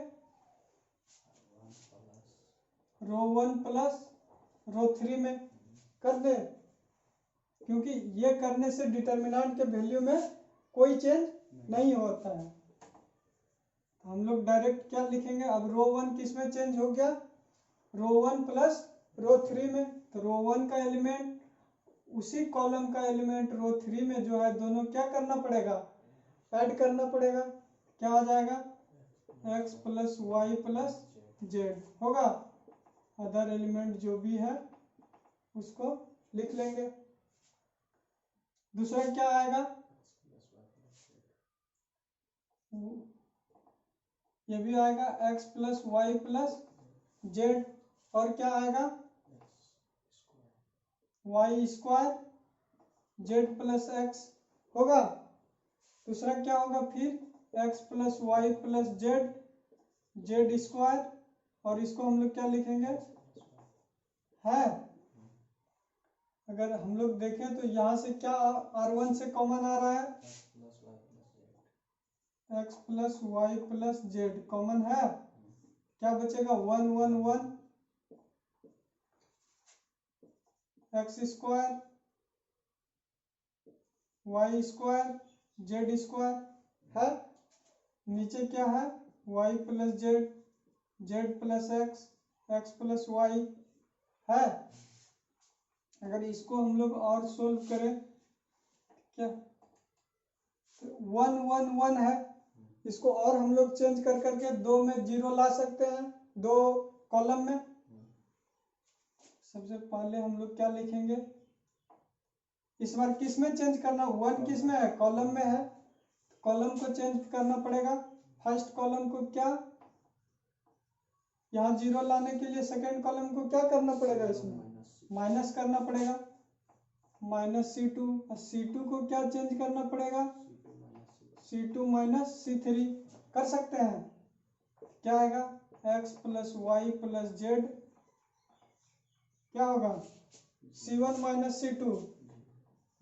रो 1 प्लस रो 3 में कर दे, क्योंकि ये करने से डिटर्मिनेंट के वैल्यू में कोई चेंज नहीं होता है। हम लोग डायरेक्ट क्या लिखेंगे, अब रो 1 किस में चेंज हो गया, रो 1 प्लस रो 3 में। तो रो 1 का एलिमेंट उसी कॉलम का एलिमेंट रो 3 में जो है, दोनों क्या करना पड़ेगा, ऐड करना पड़ेगा। क्या आ जाएगा, x plus y plus z होगा। अदर एलिमेंट जो भी है उसको लिख लेंगे। दूसरा क्या आएगा, ये भी आएगा x plus y plus z, और क्या आएगा y square z plus x होगा। दूसरा क्या होगा फिर x plus y plus z, z square, और इसको हम लोग क्या लिखेंगे है। अगर हम लोग देखें तो यहाँ से क्या R1 से कॉमन आ रहा है, x plus y plus z common है। क्या बचेगा 1 1 1, x square y square z square है। नीचे क्या है y plus z, z plus x, x plus y है। अगर इसको हम लोग और सोल्व करें क्या, 1 1 1 है, इसको और हम लोग चेंज कर करके 2 में 0 ला सकते हैं, 2 कॉलम में। सबसे पहले हम लोग क्या लिखेंगे, इस बार किस में चेंज करना, 1 किस में है, कॉलम में है, कॉलम को चेंज करना पड़ेगा। फर्स्ट कॉलम को क्या यहाँ 0 लाने के लिए सेकेंड कॉलम को क्या करना पड़ेगा, इसमें माइनस करना पड़ेगा, माइनस C2, C2 को क्या चेंज करना पड़ेगा, C2 माइनस C3 कर सकते हैं। क्या आएगा x plus y plus z, क्या होगा C1 minus C2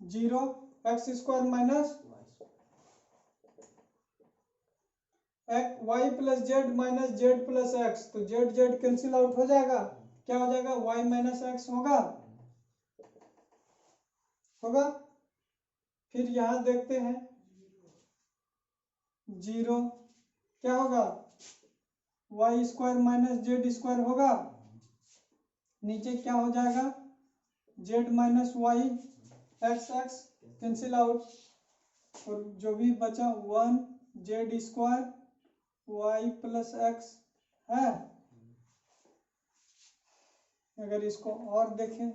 0, x square minus y plus z minus z plus x, तो जेड जेड कैंसिल आउट हो जाएगा। क्या हो जाएगा y माइनस एक्स होगा, होगा। फिर यहां देखते हैं 0 क्या होगा y square minus z square होगा। नीचे क्या हो जाएगा z minus y, x x cancel out, और जो भी बचा 1 Z square y plus x है। अगर इसको और देखें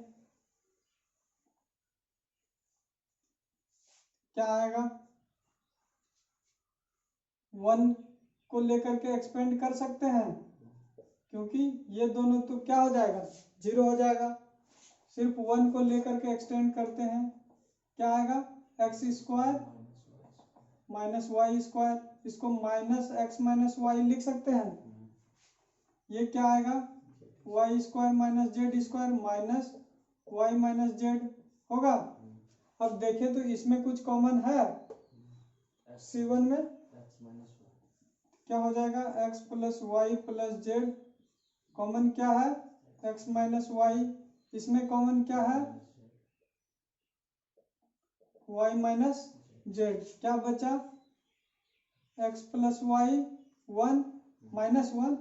क्या आएगा, 1 को लेकर के एक्सपेंड कर सकते हैं, क्योंकि ये दोनों तो क्या हो जाएगा 0 हो जाएगा। सिर्फ 1 को लेकर के एक्सटेंड करते हैं, क्या आएगा x square minus y square, इसको माइनस एक्स माइनस वाई लिख सकते हैं। ये क्या आएगा y square minus z square minus y minus z होगा। अब देखें तो इसमें कुछ कॉमन है, C1 में क्या हो जाएगा x plus y plus z, common क्या है x माइनस वाई, इसमें कॉमन क्या है y माइनस जेड। क्या बचा x प्लस वाई 1 माइनस 1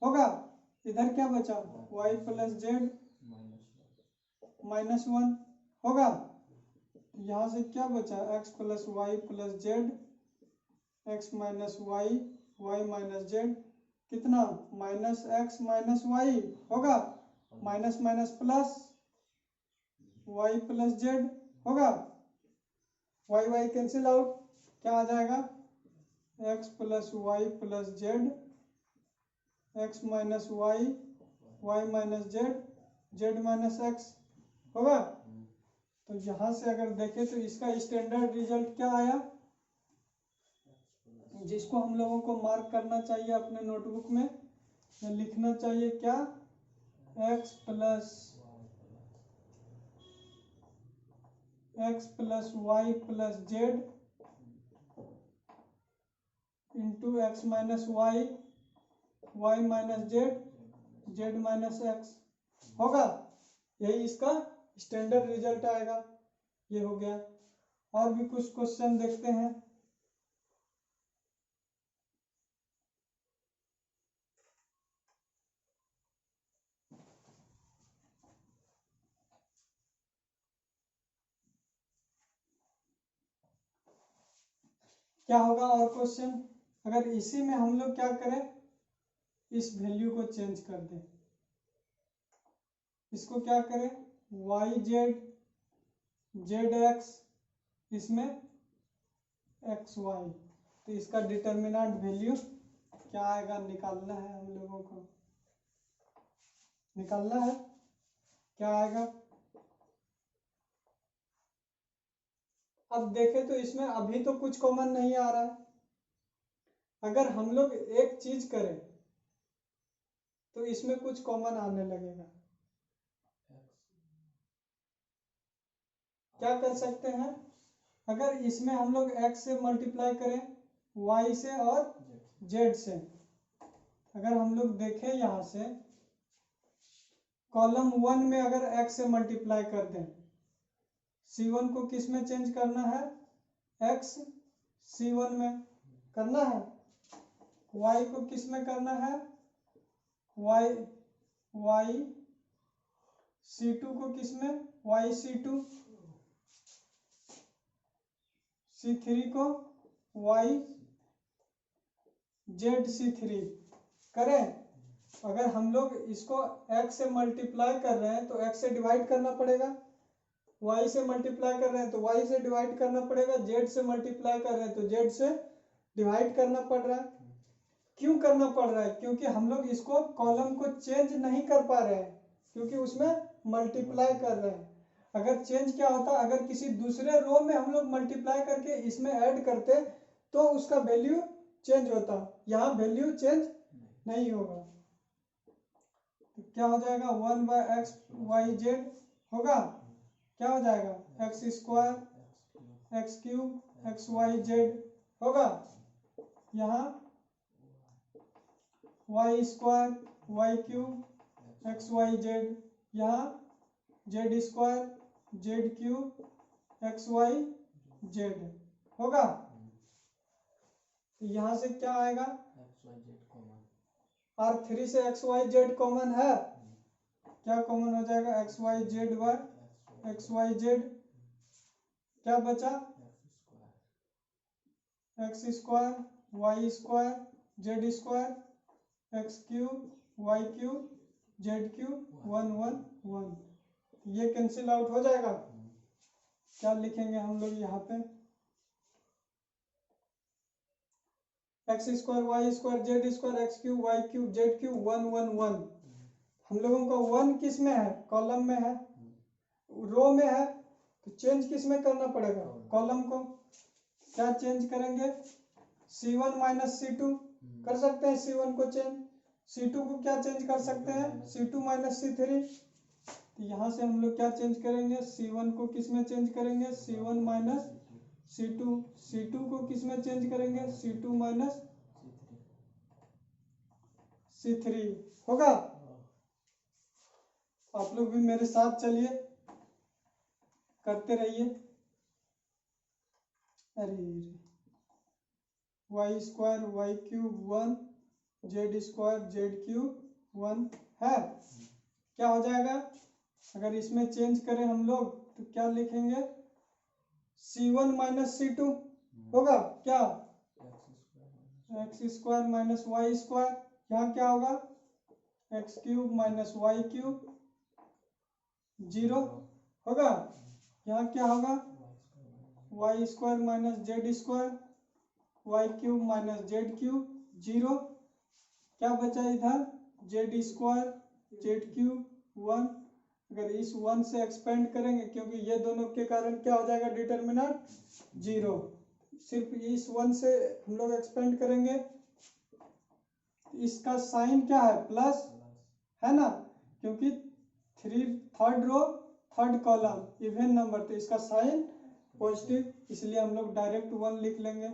होगा। इधर क्या बचा y प्लस जेड माइनस 1 होगा। यहाँ से क्या बचा x plus y plus z, x minus y, y minus z कितना माइनस एक्स माइनस वाई होगा, minus minus plus y plus z होगा, वाई वाई कैंसिल आउट, क्या आ जाएगा x plus y plus z, x minus y, y minus z, z minus x होगा। तो यहां से अगर देखें तो इसका स्टैंडर्ड रिजल्ट क्या आया, जिसको हम लोगों को मार्क करना चाहिए अपने नोटबुक में, लिखना चाहिए क्या, x plus y plus z into x minus y, y minus z, z minus x होगा। यही इसका स्टैंडर्ड रिजल्ट आएगा। ये हो गया। और भी कुछ क्वेश्चन देखते हैं। क्या होगा और क्वेश्चन, अगर इसी में हम लोग क्या करें, इस वैल्यू को चेंज कर दें, इसको क्या करें वाई जेड, जेड एक्स, इसमें एक्स वाई, तो इसका डिटर्मिनेंट वैल्यू क्या आएगा निकालना है हम लोगों को, निकालना है क्या आएगा। अब देखें तो इसमें अभी तो कुछ कॉमन नहीं आ रहा है। अगर हम लोग एक चीज करें तो इसमें कुछ कॉमन आने लगेगा। क्या कर सकते हैं, अगर इसमें हम लोग x से मल्टीप्लाई करें y से और z से, अगर हम लोग देखें यहां से कॉलम 1 में अगर x से मल्टीप्लाई कर दें, c1 को किस में चेंज करना है, x c1 में करना है, y को किस में करना है, y c2 को किस में, y c2, c3 को y जेड c3 करें। अगर हम लोग इसको x से मल्टीप्लाई कर रहे हैं तो x से डिवाइड करना पड़ेगा, y से मल्टीप्लाई कर रहे हैं तो y से डिवाइड करना पड़ेगा, z से मल्टीप्लाई कर रहे हैं तो z से डिवाइड करना पड़ रहा है। क्यों करना पड़ रहा है, क्योंकि हम लोग इसको कॉलम को चेंज नहीं कर पा रहे हैं, क्योंकि उसमें मल्टीप्लाई कर रहे हैं। अगर चेंज क्या होता, अगर किसी दूसरे रो में हम लोग मल्टीप्लाई करके इसमें ऐड करते तो उसका वैल्यू चेंज होता, यहाँ वैल्यू चेंज नहीं होगा। तो क्या हो जाएगा 1/x y z होगा, क्या हो जाएगा X square x cube X Y Z होगा, यहाँ Y square Y cube X Y Z, यहाँ Z square Z cube X Y Z होगा। यहाँ से क्या आएगा, R3 से एक्स वाई जेड कॉमन है, क्या कॉमन हो जाएगा x Y z by x Y z, क्या बचा x square y square z square x cube y cube z cube 1 1 1, ये कैंसिल आउट हो जाएगा। क्या लिखेंगे हम लोग यहाँ पे, x square y square z square x cube y cube z cube 1 1 1। हम लोगों का 1 किस में है, कॉलम में है, रो में है, तो चेंज किस में करना पड़ेगा, कॉलम को। क्या चेंज करेंगे, c1 माइनस c2 कर सकते हैं, c1 को चेंज, c2 को क्या चेंज कर सकते हैं, c2 माइनस c3। तो यहाँ से हम लोग क्या चेंज करेंगे, c1 को किस में चेंज करेंगे, c1 माइनस c2, c2 को किस में चेंज करेंगे, c2 माइनस c3 होगा। आप लोग भी मेरे साथ चलिए, करते रहिए। अरे y square Y cube 1 Z square Z cube 1 है, क्या हो जाएगा, अगर इसमें चेंज करें हम लोग तो क्या लिखेंगे, c1 माइनस c2 होगा, क्या x square minus y square, यहाँ क्या होगा, x cube minus Y cube 0 होगा। यहाँ क्या होगा, y square minus z square, Y cube minus z cube 0। क्या बचा इधर, जेड स्क्वायर जेड क्यूब 1। अगर इस 1 से एक्सपेंड करेंगे, क्योंकि ये दोनों के कारण क्या हो जाएगा, डिटर्मिनेंट 0। सिर्फ इस 1 से हम लोग एक्सपेंड करेंगे, इसका साइन क्या है, प्लस है ना, क्योंकि third row third column even number, तो इसका साइन पॉजिटिव, इसलिए हम लोग डायरेक्ट 1 लिख लेंगे।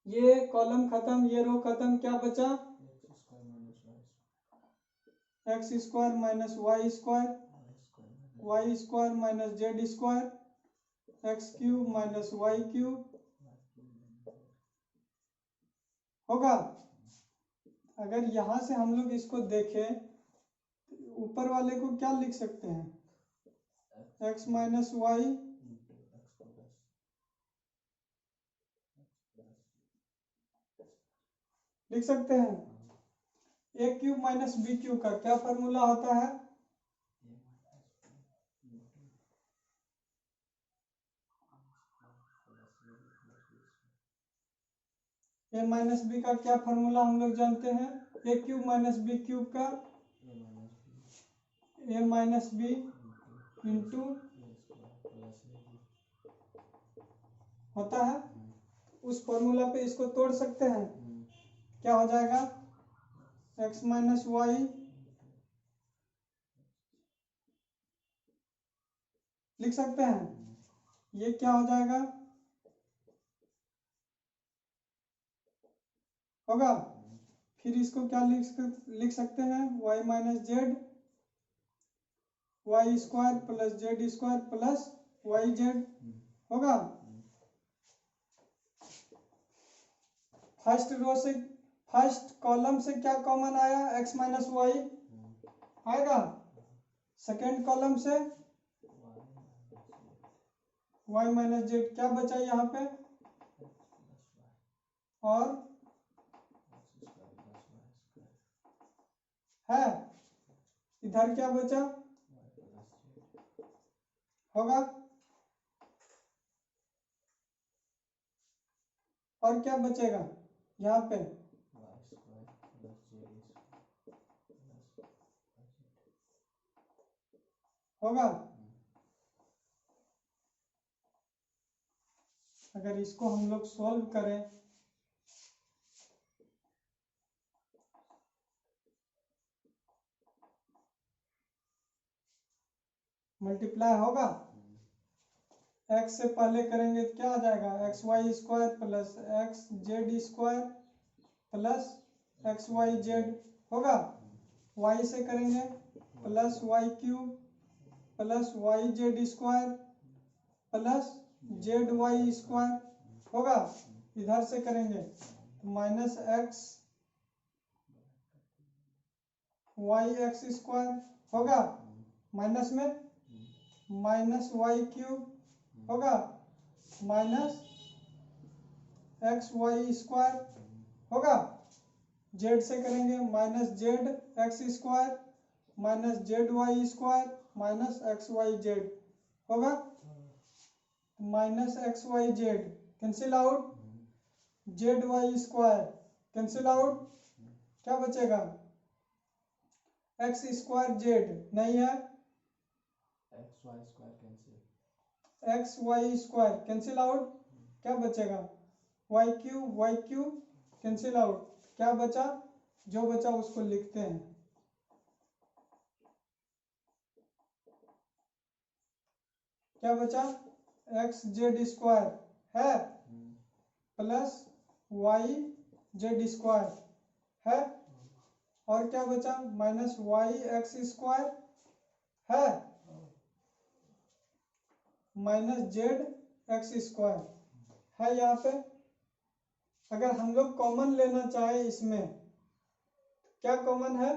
ये कॉलम खत्म, ये रो खत्म, क्या बचा, x square minus y square, y square minus z square, x cube minus Y cube होगा। अगर यहां से हम लोग इसको देखें, ऊपर वाले को क्या लिख सकते हैं, एक्स माइनस वाई लिख सकते हैं। ए क्यूब माइनस बी क्यूब का क्या फॉर्मूला होता है, ए माइनस बी का क्या फॉर्मूला हम लोग जानते हैं, ए क्यूब माइनस बी क्यूब का ए माइनस बी इंटू होता है। उस फॉर्मूला पे इसको तोड़ सकते हैं, क्या हो जाएगा, एक्स माइनस वाई लिख सकते हैं। ये क्या हो जाएगा, होगा। फिर इसको क्या लिख सकते हैं, y minus Z, Y square plus z square plus Y Z होगा। फर्स्ट रो से, फर्स्ट कॉलम से क्या कॉमन आया, एक्स माइनस वाई आएगा। सेकेंड कॉलम से वाई माइनस जेड, क्या बचा यहाँ पे, और है इधर क्या बचा होगा, और क्या बचेगा यहाँ पे, होगा। अगर इसको हम लोग सॉल्व करें, मल्टीप्लाई होगा, एक्स से पहले करेंगे तो क्या आ जाएगा, x Y square plus X Z square plus X Y Z होगा। वाई से करेंगे plus Y cube plus Y Z square plus Z Y square होगा। इधर से करेंगे तो minus X Y X square होगा, माइनस में माइनस वाई क्यूब होगा, माइनस एक्स वाई स्क्वायर होगा। जेड से करेंगे minus Z x square minus Z Y square minus X Y Z होगा। Minus X Y z cancel out, z Y square cancel out, क्या बचेगा, x square z नहीं है, x Y square cancel out, क्या बचेगा, Y cube cancel out, क्या बचा, जो बचा उसको लिखते हैं। क्या बचा, एक्स जेड स्क्वायर है प्लस वाई जेड स्क्वायर है, और क्या बचा, माइनस वाई एक्स स्क्वायर है माइनस जेड एक्स स्क्वायर है यहाँ पे। अगर हम लोग कॉमन लेना चाहे इसमें, क्या कॉमन है,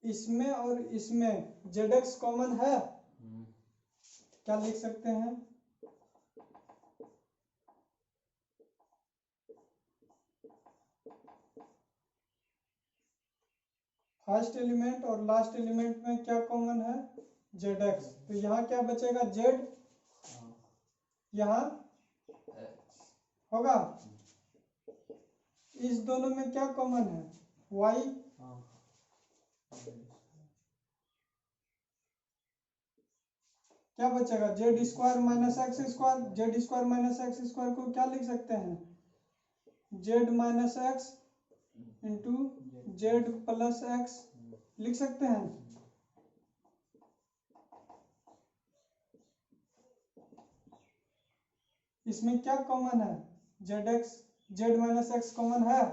इसमें और इसमें ZX कॉमन है, क्या लिख सकते हैं? फर्स्ट एलिमेंट और लास्ट एलिमेंट में क्या कॉमन है? ZX। तो यहाँ क्या बचेगा? Z, यहाँ होगा। इस दोनों में क्या कॉमन है? Y। क्या बचेगा? Z square minus x square. Z square minus x square को क्या लिख सकते हैं? Z minus x into Z plus x लिख सकते हैं। इसमें क्या कॉमन है? ZX, Z minus x common है।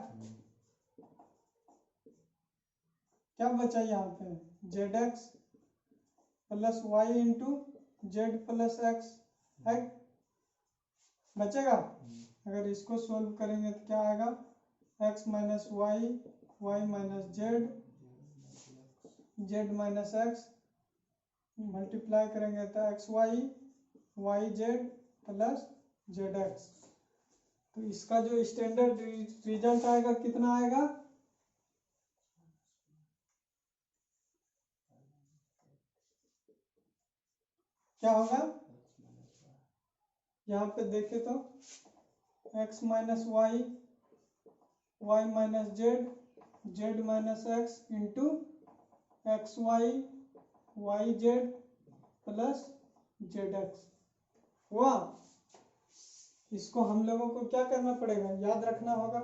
क्या बचा यहाँ पे? ZX plus y into Z plus x है, बचेगा। अगर इसको सोल्व करेंगे तो क्या आएगा? x minus y, y minus z, z minus x, multiply करेंगे तो x y, y z plus z x. तो इसका जो स्टैंडर्ड रिजल्ट आएगा कितना आएगा? क्या होगा? यहाँ पे देखे तो x minus y, y minus z, z minus x into x y, y z plus z x हुआ। इसको हम लोगों को क्या करना पड़ेगा? याद रखना होगा।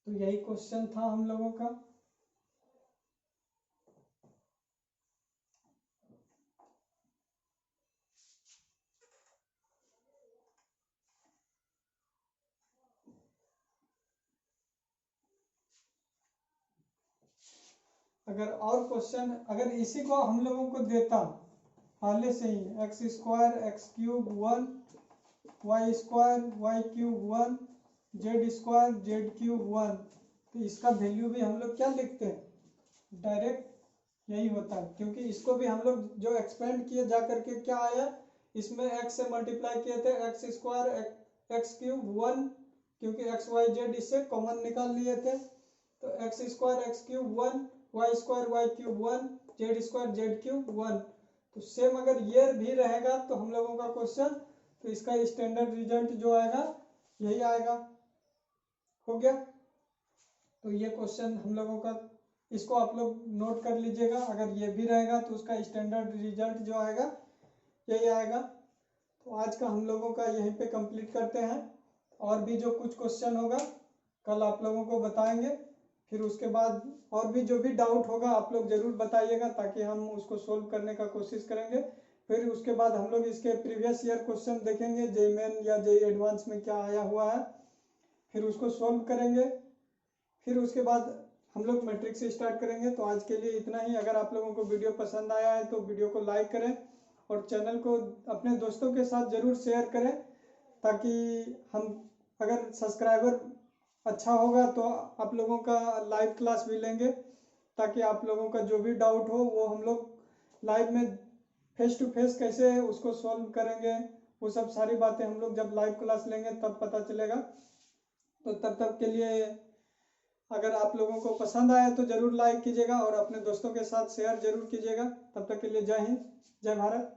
तो यही क्वेश्चन था हम लोगों का। अगर और क्वेश्चन, अगर इसी को हम लोगों को देता पहले से ही X square x cube 1, Y square Y cube 1, Z square Z cube 1, तो इसका वैल्यू भी हम लोग क्या लिखते हैं? डायरेक्ट यही होता है, क्योंकि इसको भी हम लोग जो एक्सपेंड किए जा करके क्या आया, इसमें x से मल्टीप्लाई किए थे, एक्स स्क्वायर एक्स क्यूब 1, क्योंकि एक्स वाई जेड इससे कॉमन निकाल लिए थे। तो x square x cube 1, Y square Y cube 1, Z square Z cube 1। तो सेम अगर ईयर भी रहेगा तो हम लोगों का क्वेश्चन, तो इसका स्टैंडर्ड रिजल्ट जो आएगा यही आएगा। हो गया। तो ये क्वेश्चन हम लोगों का, इसको आप लोग नोट कर लीजिएगा। अगर ये भी रहेगा तो उसका स्टैंडर्ड रिजल्ट जो आएगा यही आएगा। तो आज का हम लोगों का यहीं पे कंप्लीट करते हैं। और भी जो कुछ क्वेश्चन होगा कल आप लोगों को बताएंगे। फिर उसके बाद और भी जो भी डाउट होगा आप लोग जरूर बताइएगा, ताकि हम उसको सोल्व करने का कोशिश करेंगे। फिर उसके बाद हम लोग इसके प्रीवियस ईयर क्वेश्चन देखेंगे, जेईई मेन या जेईई एडवांस में क्या आया हुआ है, फिर उसको सोल्व करेंगे। फिर उसके बाद हम लोग मैट्रिक्स से स्टार्ट करेंगे। तो आज के लिए इतना ही। अगर आप लोगों को वीडियो पसंद आया है तो वीडियो को लाइक करें और चैनल को अपने दोस्तों के साथ जरूर शेयर करें, ताकि हम, अगर सब्सक्राइबर अच्छा होगा तो आप लोगों का लाइव क्लास भी लेंगे, ताकि आप लोगों का जो भी डाउट हो वो हम लोग लाइव में फेस टू फेस कैसे उसको सॉल्व करेंगे, वो सब सारी बातें हम लोग जब लाइव क्लास लेंगे तब पता चलेगा। तो तब तक के लिए अगर आप लोगों को पसंद आया तो जरूर लाइक कीजिएगा और अपने दोस्तों के साथ शेयर जरूर कीजिएगा। तब तक के लिए जय हिंद, जय भारत।